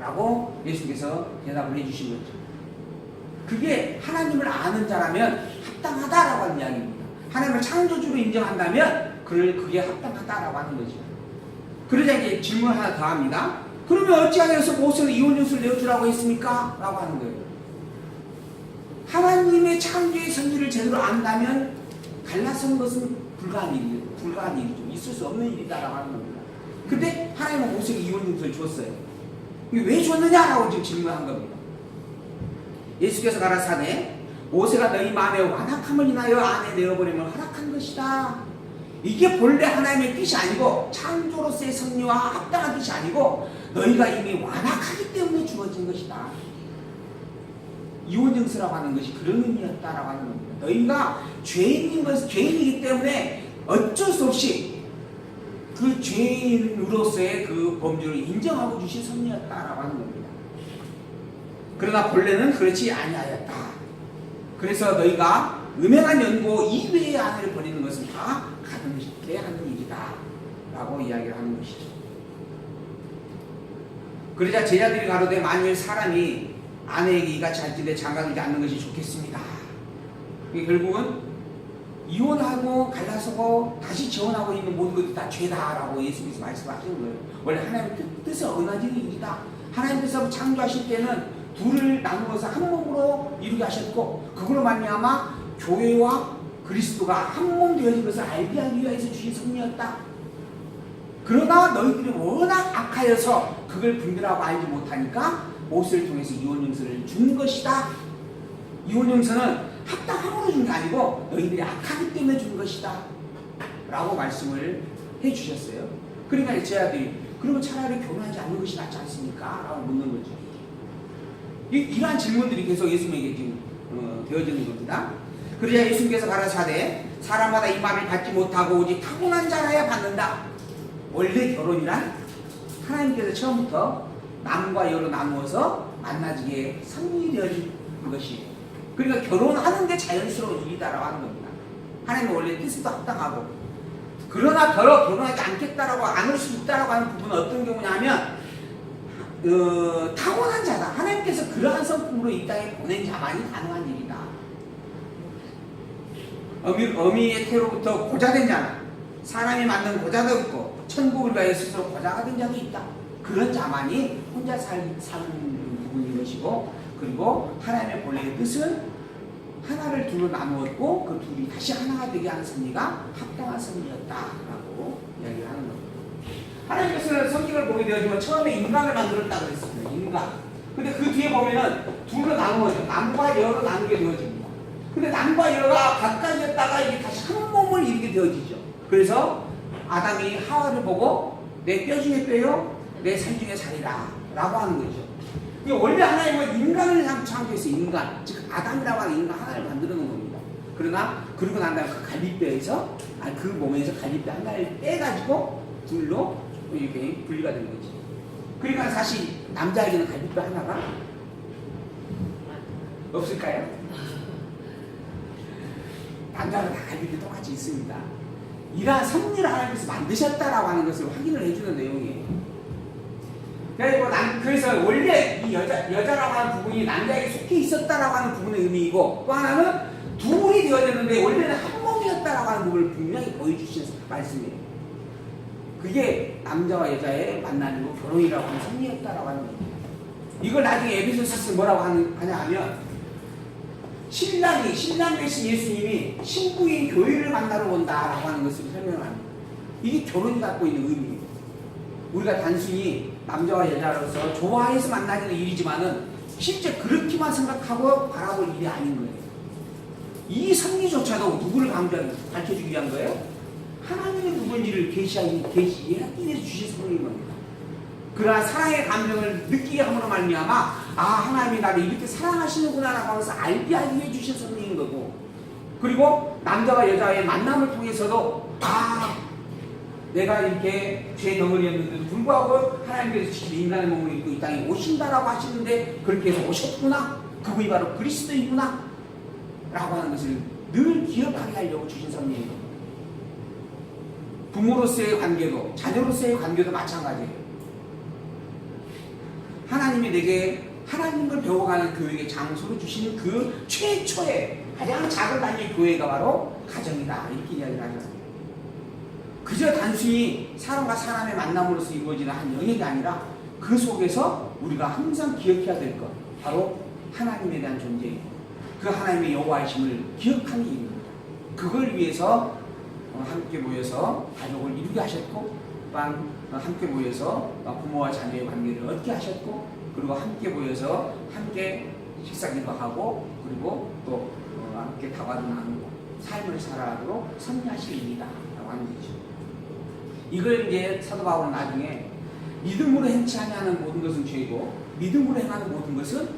라고 예수께서 대답을 해주신 거죠. 그게 하나님을 아는 자라면 합당하다라고 하는 이야기입니다. 하나님을 창조주로 인정한다면 그게 합당하다라고 하는 거죠. 그러자 이제 질문 하나 더 합니다. 그러면 어찌하여서 모세는 이혼율을 내어주라고 했습니까? 라고 하는 거예요. 하나님의 창조의 선지를 제대로 안다면 갈라서는 것은 불가한 일이죠. 있을 수 없는 일이다라고 하는 겁니다. 근데 하나님은 모세에게 이혼율을 줬어요. 이게 왜 줬느냐라고 지금 질문한 겁니다. 예수께서 가라사대 모세가 너희 마음에 완악함을 인하여 안에 내어버림을 허락한 것이다. 이게 본래 하나님의 뜻이 아니고 창조로서의 섭리와 합당한 뜻이 아니고 너희가 이미 완악하기 때문에 주어진 것이다. 이혼증서라고 하는 것이 그런 의미였다라고 하는 겁니다. 너희가 죄인이기 때문에 어쩔 수 없이 그 죄인으로서의 그 범죄를 인정하고 주신 섭리였다라고 하는 겁니다. 그러나 본래는 그렇지 아니하였다. 그래서 너희가 음행한 연고 이외의 아내를 버리는 것은 다 가등쉽게 하는 일이다 라고 이야기를 하는 것이죠. 그러자 제자들이 가로되 만일 사람이 아내에게 이같이 할 때에 장가들지 않는 것이 좋겠습니다. 결국은 이혼하고 갈라서고 다시 재혼하고 있는 모든 것이 다 죄다라고 예수께서 말씀하시는 거예요. 원래 하나님의 뜻에 어나지는 일이다. 하나님께서 창조하실 때는 둘을 나누어서 한 몸으로 이루게 하셨고 그걸로 말미암아 교회와 그리스도가 한 몸 되어진 것을 알게 하기 위해서 주신 섭리였다. 그러나 너희들이 워낙 악하여서 그걸 분별하고 알지 못하니까 모세를 통해서 이혼증서를 준 것이다. 이혼증서는 합당함으로 준 게 아니고 너희들이 악하기 때문에 준 것이다 라고 말씀을 해주셨어요. 그러니까 제자들이 그러면 차라리 결혼하지 않는 것이 낫지 않습니까? 라고 묻는 거죠. 이러한 질문들이 계속 예수님에게 지금 되어지는 겁니다. 그러자 예수님께서 가라사대 사람마다 이 말을 받지 못하고 오직 타고난 자라야 받는다. 원래 결혼이란 하나님께서 처음부터 남과 여로 나누어서 만나지게 섭리되어진 것이에요. 그러니까 결혼하는 게 자연스러운 일이다라고 하는 겁니다. 하나님은 원래 뜻도 합당하고 그러나 더러 결혼하지 않겠다라고 안 올 수 있다라고 하는 부분은 어떤 경우냐면 타고난 자다. 하나님께서 그러한 성품으로 이 땅에 보낸 자만이 가능한 일이다. 어미의 태로부터 고자된 자는 사람이 만든 고자도 있고 천국을 가해 스스로 고자가 된 자도 있다. 그런 자만이 혼자 사는 부분인 것이고 그리고 하나님의 본래의 뜻은 하나를 둘로 나누었고 그 둘이 다시 하나가 되게 하는 섭리가 합당한 섭리였다라고 이야기를 하는 겁니다. 하나님께서는 성경을 보게 되어지면 처음에 인간을 만들었다고 그랬습니다. 인간. 근데 그 뒤에 보면은 둘로 나누어져. 남과 여로 나누게 되어집니다. 근데 남과 여가 가까이였다가 이게 다시 한 몸을 이루게 되어지죠. 그래서 아담이 하와를 보고 내 뼈 중에 뼈요, 내 살 중에 살이라 라고 하는 거죠. 원래 하나님은 인간을 창조해서 인간, 즉 아담이라고 하는 인간 하나를 만들어 놓은 겁니다. 그러나 그러고 난 다음에 그 갈비뼈에서 그 몸에서 갈비뼈 하나를 빼가지고 둘로 이렇게 분리가 된 거지. 그러니까 사실 남자에게는 갈비뼈 하나가 없을까요? 남자는 다 갈비뼈 똑같이 있습니다. 이러한 섭리를 하나님께서 만드셨다라고 하는 것을 확인을 해주는 내용이에요. 그래서 원래 이 여자라고 하는 부분이 남자에게 속해 있었다라고 하는 부분의 의미이고 또 하나는 둘이 되어졌는데 원래는 한 몸이었다라고 하는 부분을 분명히 보여주신 말씀이에요. 그게 남자와 여자의 만남이고 결혼이라고 하는 섭리였다라고 하는 겁니다. 이걸 나중에 에베소서에서 뭐라고 하냐 하면 신랑 되신 예수님이 신부인 교회를 만나러 온다라고 하는 것을 설명을 합니다. 이게 결혼이 갖고 있는 의미예요. 우리가 단순히 남자와 여자로서 좋아해서 만나는 일이지만은 실제 그렇게만 생각하고 바라볼 일이 아닌 거예요. 이 섭리조차도 누구를 밝혀주기 위한 거예요? 하나님의 누군지를 계시하기 위해서 주신 섭리인 겁니다. 그러한 사랑의 감정을 느끼게 함으로 말미암아 하나님이 나를 이렇게 사랑하시는구나 라고 하면서 알게 하기 위해 주신 섭리인 거고 그리고 남자와 여자의 만남을 통해서도 내가 이렇게 죄 덩어리였는데도 불구하고 하나님께서 직접 인간의 몸을 입고 이 땅에 오신다라고 하시는데 그렇게 해서 오셨구나. 그분이 바로 그리스도이구나. 라고 하는 것을 늘 기억하게 하려고 주신 섭리인 겁니다. 부모로서의 관계도 자녀로서의 관계도 마찬가지예요. 하나님이 내게 하나님을 배워가는 교육의 장소로 주시는 그 최초의 가장 작은 단위의 교회가 바로 가정이다. 이렇게 이야기를 하죠. 그저 단순히 사람과 사람의 만남으로서 이루어지는 한 영역이 아니라 그 속에서 우리가 항상 기억해야 될 것, 바로 하나님에 대한 존재이고 그 하나님의 여호와이심을 기억하는 일입니다. 그걸 위해서 함께 모여서 가족을 이루게 하셨고, 또한 함께 모여서 부모와 자녀의 관계를 얻게 하셨고, 그리고 함께 모여서 함께 식사기도 하고, 그리고 또 함께 다과도 나누고 삶을 살아가도록 섭리하실 일이다 라고 하는 거죠. 이걸 이제 사도 바울은 나중에 믿음으로 행치 아니하는 모든 것은 죄고 믿음으로 행하는 모든 것은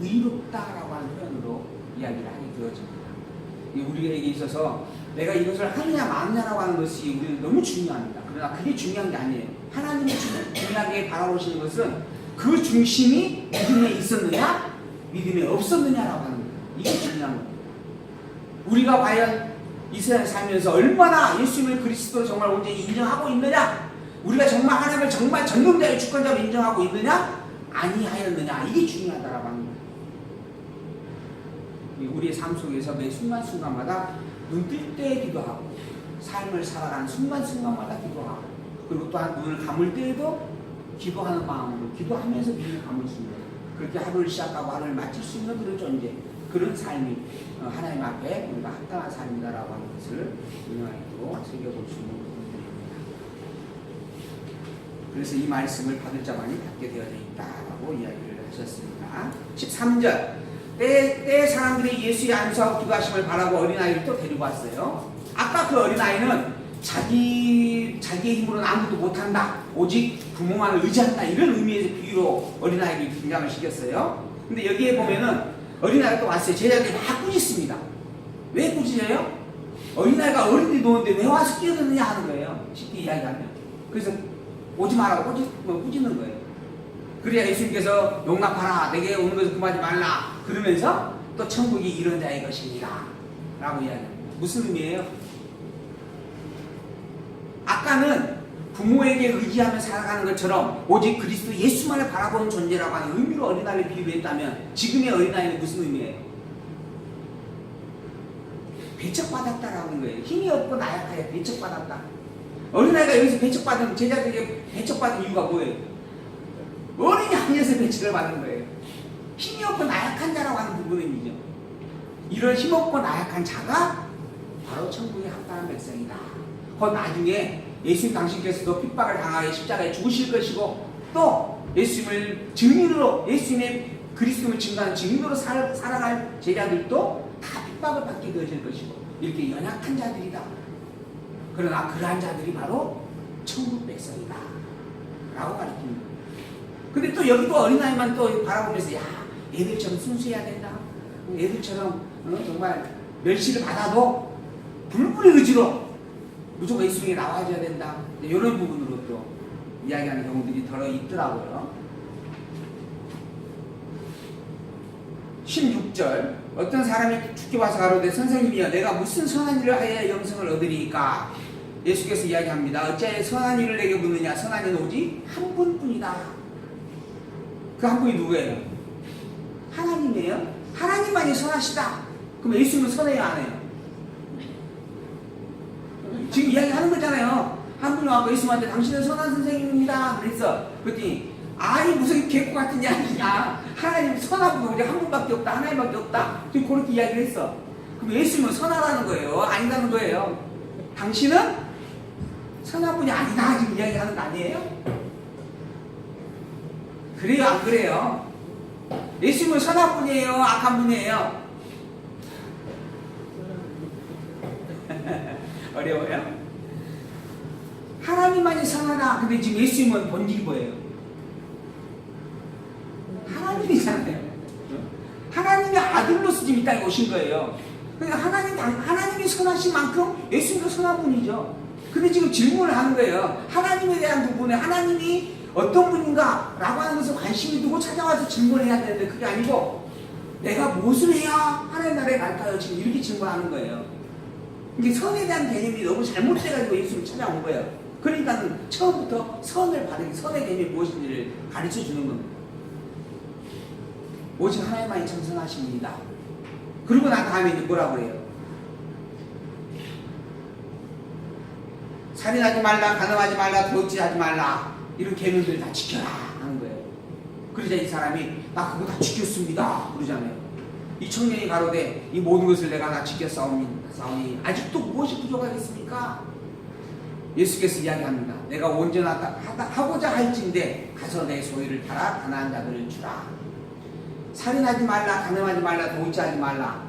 의롭다라고 하는 표현으로 이야기를 하게 되어집니다. 우리에게 있어서 내가 이것을 하느냐 마느냐라고 하는 것이 우리는 너무 중요합니다. 그러나 그게 중요한 게 아니에요. 하나님이 중요하게 바라보시는 것은 그 중심이 믿음에 있었느냐 믿음에 없었느냐라고 하는 거예요. 이게 중요한 겁니다. 우리가 과연 이 세상에 살면서 얼마나 예수님을 그리스도로 정말 온전히 인정하고 있느냐, 우리가 정말 하나님을 정말 전능자의 주권자로 인정하고 있느냐 아니하였느냐, 이게 중요하다라고 하는 거예요. 우리의 삶 속에서 매 순간순간마다 눈 뜰 때 기도하고 삶을 살아가는 순간순간마다 기도하고, 그리고 또한 눈을 감을 때에도 기도하는 마음으로 기도하면서 눈을 감을 수 있는, 그렇게 하루를 시작하고 하루를 마칠 수 있는 그런 존재, 그런 삶이 하나님 앞에 우리가 합당한 삶이다라고 하는 것을 분명하게도 새겨볼 수 있는 부분들입니다. 그래서 이 말씀을 받을 자만이 받게 되어져 있다라고 이야기를 하셨습니다. 13절, 때 사람들이 예수의 안수하고 기도하심을 바라고 어린아이를 또 데리고 왔어요. 아까 그 어린아이는 자기의 힘으로는 아무것도 못한다, 오직 부모만을 의지한다, 이런 의미에서 비유로 어린아이를 등장을 시켰어요. 근데 여기에 보면은 어린아이가 또 왔어요. 제자들이 막 꾸짖습니다. 왜 꾸짖어요? 어린아이가 어른들이 노는데 왜 와서 끼어드느냐 하는 거예요. 쉽게 이야기하면. 그래서 오지 말라고 꾸짖는 거예요. 그래야 예수님께서 용납하라, 내게 오는 것을 금하지 말라 그러면서 또 천국이 이런 자의 것입니다 라고 이야기합니다. 무슨 의미예요? 아까는 부모에게 의지하며 살아가는 것처럼 오직 그리스도 예수만을 바라보는 존재라고 하는 의미로 어린아이를 비유했다면, 지금의 어린아이는 무슨 의미예요? 배척받았다라는 거예요. 힘이 없고 나약하여 배척받았다. 어린아이가 여기서 배척받은, 제자들에게 배척받은 이유가 뭐예요? 어린이 아니어서 배척을 받는 거예요. 힘이 없고 나약한 자라고 하는 부분의 의미죠. 이런 힘없고 나약한 자가 바로 천국에 합당한 백성이다. 곧 나중에 예수님 당신께서도 핍박을 당하여 십자가에 죽으실 것이고, 또 예수님을 증인으로, 예수님의 그리스도를 증거하는 증인으로 살아갈 제자들도 다 핍박을 받게 되어질 것이고, 이렇게 연약한 자들이다. 그러나 그러한 자들이 바로 천국 백성이다 라고 가르칩니다. 근데 또 여기도 어린아이만 또 바라보면서, 야, 애들처럼 순수해야 된다, 애들처럼 정말 멸시를 받아도 불굴의 의지로 무조건 예수님이 나와줘야 된다, 이런 부분으로 또 이야기하는 경우들이 더러 있더라고요. 16절, 어떤 사람이 죽게 와서 가로되 선생님이여 내가 무슨 선한 일을 하여야 영생을 얻으리이까? 예수께서 이야기합니다. 어찌하여 선한 일을 내게 묻느냐? 선한 이는 오직 한 분뿐이다. 그 한 분이 누구예요? 하나님이에요. 하나님만이 선하시다. 그럼 예수님은 선해요, 안 해요? 지금 이야기하는 거잖아요. 한 분이 와서 예수님한테 당신은 선한 선생님입니다 그랬어. 그랬더니 아니 무슨 개코 같은 이야기냐, 하나님 선한 분이 한 분밖에 없다, 하나님밖에 없다, 지금 그렇게 이야기를 했어. 그럼 예수님은 선하다는 거예요, 아니다는 거예요? 당신은 선한 분이 아니다 지금 이야기하는 거 아니에요? 그래요, 안 그래요? 예수님은 선한 분이에요, 악한 분이에요? 어려워요? 하나님만이 선하다. 근데 지금 예수님은 본질이 뭐예요? 하나님이잖아요. 하나님의 아들로서 지금 이 땅에 오신 거예요. 그러니까 하나님이 선하신 만큼 예수님도 선한 분이죠. 근데 지금 질문을 하는 거예요. 하나님에 대한 부분에 하나님이 어떤 분인가 라고 하는 것을 관심이 두고 찾아와서 질문해야 되는데, 그게 아니고 내가 무엇을 해야 하나님 나라에 갈까요? 지금 이렇게 질문하는 거예요. 이게 선에 대한 개념이 너무 잘못돼가지고 예수를 찾아온 거예요. 그러니까 처음부터 선을 받은, 선의 개념이 무엇인지를 가르쳐 주는 겁니다. 오직 하나님만이 참선하신 분이다. 그리고 난 다음에 이제 뭐라고 해요? 살인하지 말라, 간음하지 말라, 도둑질하지 말라, 이런 계명들을 다 지켜라 하는 거예요. 그러자 이 사람이 나 그거 다 지켰습니다 그러잖아요. 이 청년이 가로되 이 모든 것을 내가 다 지켰사오니 아직도 무엇이 부족하겠습니까? 예수께서 이야기합니다. 내가 온전하고자 할진대 가서 내 소유를 팔아 가난한 자들을 주라. 살인하지 말라, 간음하지 말라, 도둑질하지 말라.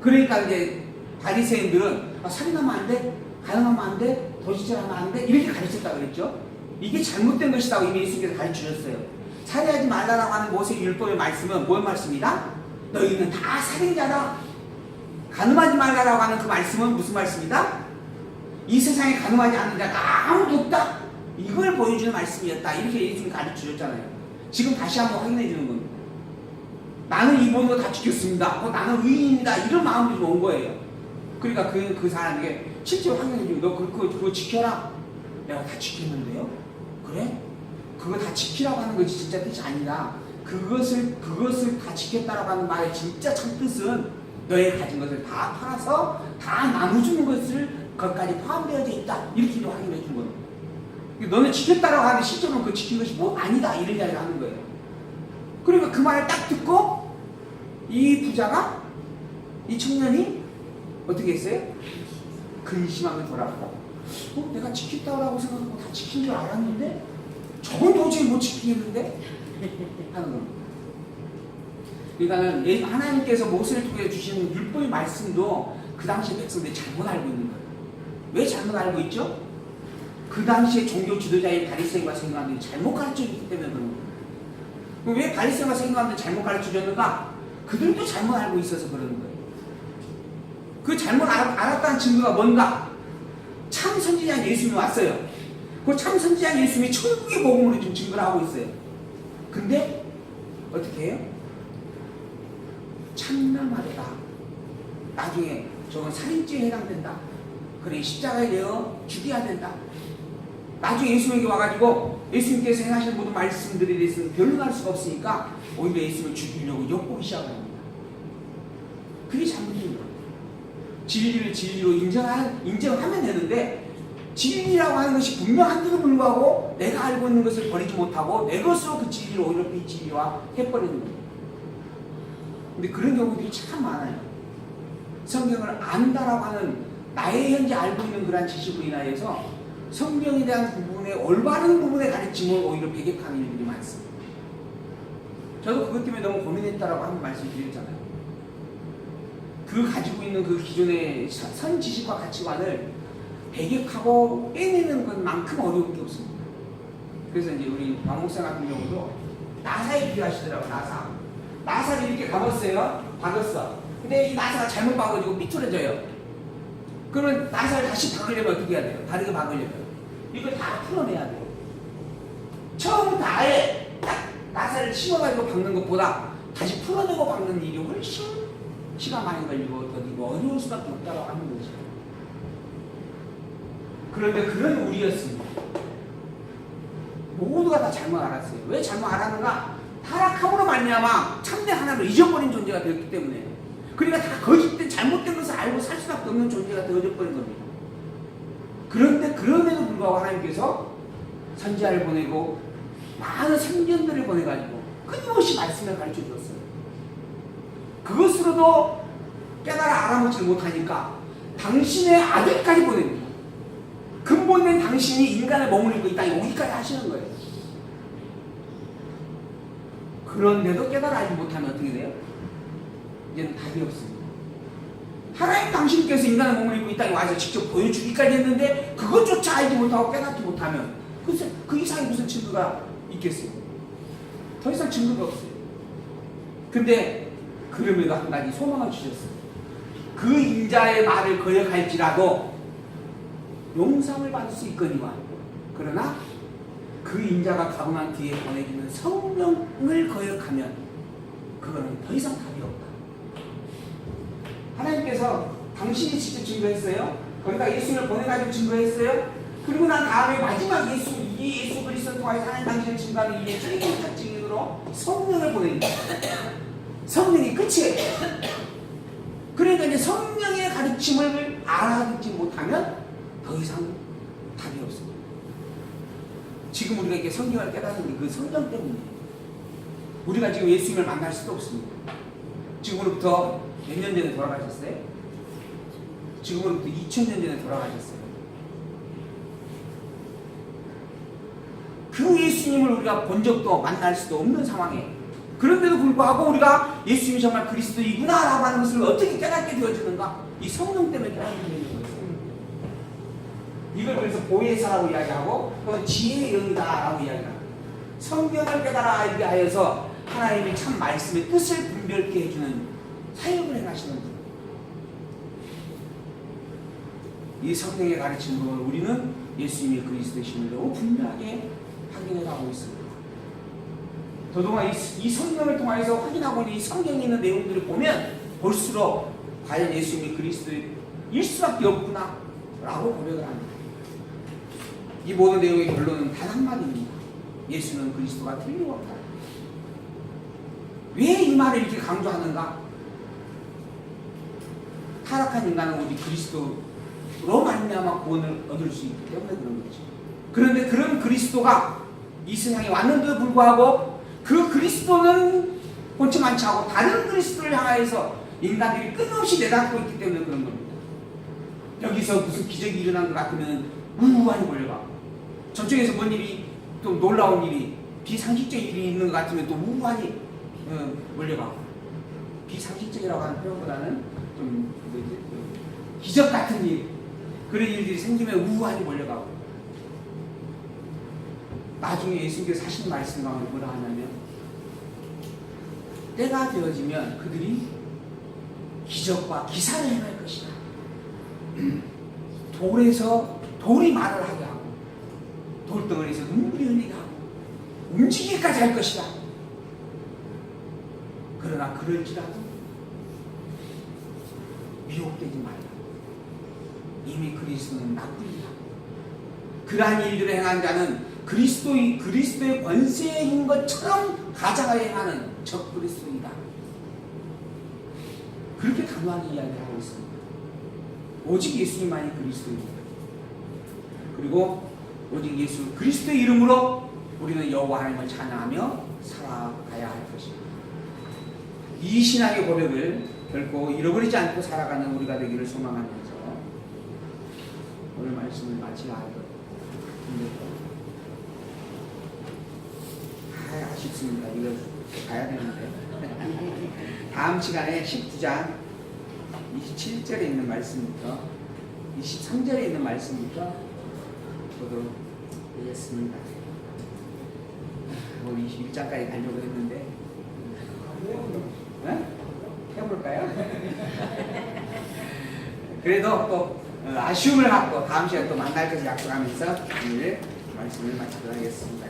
그러니까 이제 바리새인들은 살인하면 안 돼, 간음하면 안 돼, 도둑질하면 안 돼, 이렇게 가르쳤다 그랬죠. 이게 잘못된 것이라고 이미 예수께서 가르치셨어요. 살인하지 말라라고 하는 모세의 율법의 말씀은 뭐의 말씀이다? 너희는 다 살인자다. 간음하지 말라라고 하는 그 말씀은 무슨 말씀이다? 이 세상에 간음하지 않는 자가 아무도 없다. 이걸 보여주는 말씀이었다. 이렇게 예수님이 가르쳐주셨잖아요. 지금 다시 한번 확인해 주는 겁니다. 나는 이 모든 거 다 지켰습니다. 나는 의인이다. 이런 마음이 좀 온 거예요. 그러니까 그 사람에게 실제로 확인해 주면 너 그거 지켜라. 내가 다 지켰는데요. 그래? 그거 다 지키라고 하는 것이 진짜 뜻이 아니라 그것을 다 지켰다라고 하는 말의 진짜 참뜻은 너의 가진 것을 다 팔아서 다 나눠주는 것을 거기까지 포함되어져 있다. 이렇게 확인해 준 겁니다. 너는 지켰다라고 하는데 실제로는 그 지킨 것이 뭐 아니다. 이런 이야기를 하는 거예요. 그러니까 그 말을 딱 듣고 이 부자가, 이 청년이 어떻게 했어요? 근심하며 돌아가고 내가 지켰다고 생각하고 다 지킨 줄 알았는데 저건 도저히 못 지키겠는데? 하는 겁니다. 그러니까 하나님께서 모세를 통해 주시는 율법의 말씀도 그 당시에 백성들이 잘못 알고 있는 거예요. 왜 잘못 알고 있죠? 그 당시에 종교 지도자인 바리새인과 서기관들이 잘못 가르쳐줬기 때문에 그런 거예요. 그럼 왜 바리새인과 서기관들이 잘못 가르쳐줬는가? 그들도 잘못 알고 있어서 그러는 거예요. 그 잘못 알았다는 증거가 뭔가? 참 선지자 예수님이 왔어요. 그 참 선지자 예수님이 천국의 복음으로 지금 증거를 하고 있어요. 근데 어떻게 해요? 참남하다. 나중에 저건 살인죄에 해당된다. 그래 십자가에 내어 죽여야 된다. 나중에 예수님에게 와가지고 예수님께서 행하신 모든 말씀들에 대해서는 변론할 수가 없으니까 오히려 예수님을 죽이려고 엿보기 시작합니다. 그게 잘못된 거예요. 진리를 진리로 인정하면 되는데 진리라고 하는 것이 분명한데도 불구하고 내가 알고 있는 것을 버리지 못하고 내 것으로 그 진리를 오히려 비진리화 해버리는 거예요. 근데 그런 경우들이 참 많아요. 성경을 안다라고 하는 나의 현재 알고 있는 그런 지식으로 인하여서 성경에 대한 부분의 올바른 부분의 가르침을 오히려 배격하는 일들이 많습니다. 저도 그것 때문에 너무 고민했다라고 한번 말씀드렸잖아요. 그 가지고 있는 그 기존의 선 지식과 가치관을 배격하고 빼내는 것만큼 어려운 게 없습니다. 그래서 이제 우리 왕 목사 같은 경우도 나사에 비유하시더라고요. 나사를 이렇게 박았어요. 근데 이 나사가 잘못 박아지고 삐뚤어져요. 그러면 나사를 다시 박으려면 어떻게 해야 돼요? 다르게 박으려면 이걸 다 풀어내야 돼요. 처음부터 아예 딱 나사를 심어가지고 박는 것보다 다시 풀어내고 박는 일이 훨씬 시간 많이 걸리고 더디고 어려울 수밖에 없다고 하는 거죠. 그런데 그런 우리였습니다. 모두가 다 잘못 알았어요. 왜 잘못 알았는가? 타락함으로 말미암아 참된 하나님을 잊어버린 존재가 되었기 때문에. 그러니까 다 거짓된 잘못된 것을 알고 살 수밖에 없는 존재가 되어져버린 겁니다. 그런데 그럼에도 불구하고 하나님께서 선지자를 보내고 많은 선견들을 보내가지고 끊임없이 말씀을 가르쳐 주었어요. 그것으로도 깨달아 알아먹지 못하니까 당신의 아들까지 보냅니다. 근본된 당신이 인간을 머무르고 있다. 여기까지 하시는 거예요. 그런데도 깨달아 알지 못하면 어떻게 돼요? 이제는 답이 없습니다. 하나님 당신께서 인간을 머무르고 있다. 와서 직접 보여주기까지 했는데 그것조차 알지 못하고 깨닫지 못하면 글쎄 그 이상의 무슨 증거가 있겠어요? 더 이상 증거가 없어요. 근데 그럼에도 한 가지 소망을 주셨어요. 그 인자의 말을 거역할지라도 용상을 받을 수 있거니와 그러나 그 인자가 가고 난 뒤에 보내주는 성령을 거역하면 그거는 더 이상 답이 없다. 하나님께서 당신이 직접 증거했어요. 거기다 예수를 보내가지고 증거했어요. 그리고 난 다음에 마지막 예수 그리스도 통하여 하나님 당신을 증거하는 이의 최고의 증인으로 성령을 보냅니다. 성령이 끝이에요. 그러니까 이제 성령의 가르침을 알아듣지 못하면 더 이상 답이 없습니다. 지금 우리가 이렇게 성령을 깨닫는 게 그 성령 때문이에요. 우리가 지금 예수님을 만날 수도 없습니다. 지금으로부터 몇 년 전에 돌아가셨어요? 지금으로부터 2000년 전에 돌아가셨어요. 그 예수님을 우리가 본 적도 만날 수도 없는 상황에, 그런데도 불구하고 우리가 예수님이 정말 그리스도이구나 라고 하는 것을 어떻게 깨닫게 되어지는가? 이 성령 때문에 깨닫게 되는 거예요. 이걸 그래서 보혜사라고 이야기하고 또 지혜의 영이다 라고 이야기합니다. 성경을 깨달아 알게 하여서 하나님의 참 말씀의 뜻을 분별케 해주는 사역을 행하시는 분. 이 성경의 가르침으로 우리는 예수님이 그리스도이심을 너무 분명하게 확인해 가고 있습니다. 더더구나 이 성경을 통해서 확인하고 있는 이 성경에 있는 내용들을 보면 볼수록 과연 예수님이 그리스도일 수밖에 없구나 라고 고백을 합니다. 이 모든 내용의 결론은 단 한마디입니다. 예수는 그리스도가 틀림없다. 왜 이 말을 이렇게 강조하는가? 타락한 인간은 오직 그리스도로 말미암아 구원을 얻을 수 있기 때문에 그런 거죠. 그런데 그런 그리스도가 이 세상에 왔는데도 불구하고 그 그리스도는 본체 많지 않고 다른 그리스도를 향하여서 인간들이 끊임없이 내닫고 있기 때문에 그런 겁니다. 여기서 무슨 기적이 일어난 것 같으면 우우하니 몰려가고, 저쪽에서 뭔 일이 또 놀라운 일이 비상식적인 일이 있는 것 같으면 또 우우하니 몰려가고, 비상식적이라고 하는 표현보다는 좀 기적 같은 일, 그런 일들이 생기면 우우하니 몰려가고, 나중에 예수님께서 하신 말씀 가운데 뭐라 하냐면 때가 되어지면 그들이 기적과 기사를 행할 것이다. 돌에서 돌이 말을 하게 하고 돌덩어리에서 눈물이 흘리게 하고 움직이기까지 할 것이다. 그러나 그럴지라도 미혹되지 말라. 이미 그리스도는 나쁘리라. 그러한 일들을 행한 자는 그리스도의 권세인 것처럼 가장하여 행하는 적 그리스도이다. 그렇게 단호하게 이야기하고 있습니다. 오직 예수님만이 그리스도입니다. 그리고 오직 예수 그리스도의 이름으로 우리는 여호와 하나님을 찬양하며 살아가야 할 것입니다. 이 신앙의 고백을 결코 잃어버리지 않고 살아가는 우리가 되기를 소망하면서 오늘 말씀을 마치려 하거든요. 아쉽습니다. 이거 가야 되는데. 다음 시간에 19장 27절에 있는 말씀부터 23절에 있는 말씀부터 보도록 하겠습니다. 오늘 21장까지 가려고 했는데 해볼까요? 그래도 또 아쉬움을 갖고 다음 시간에 또 만날 것을 약속하면서 오늘 말씀을 마치도록 하겠습니다.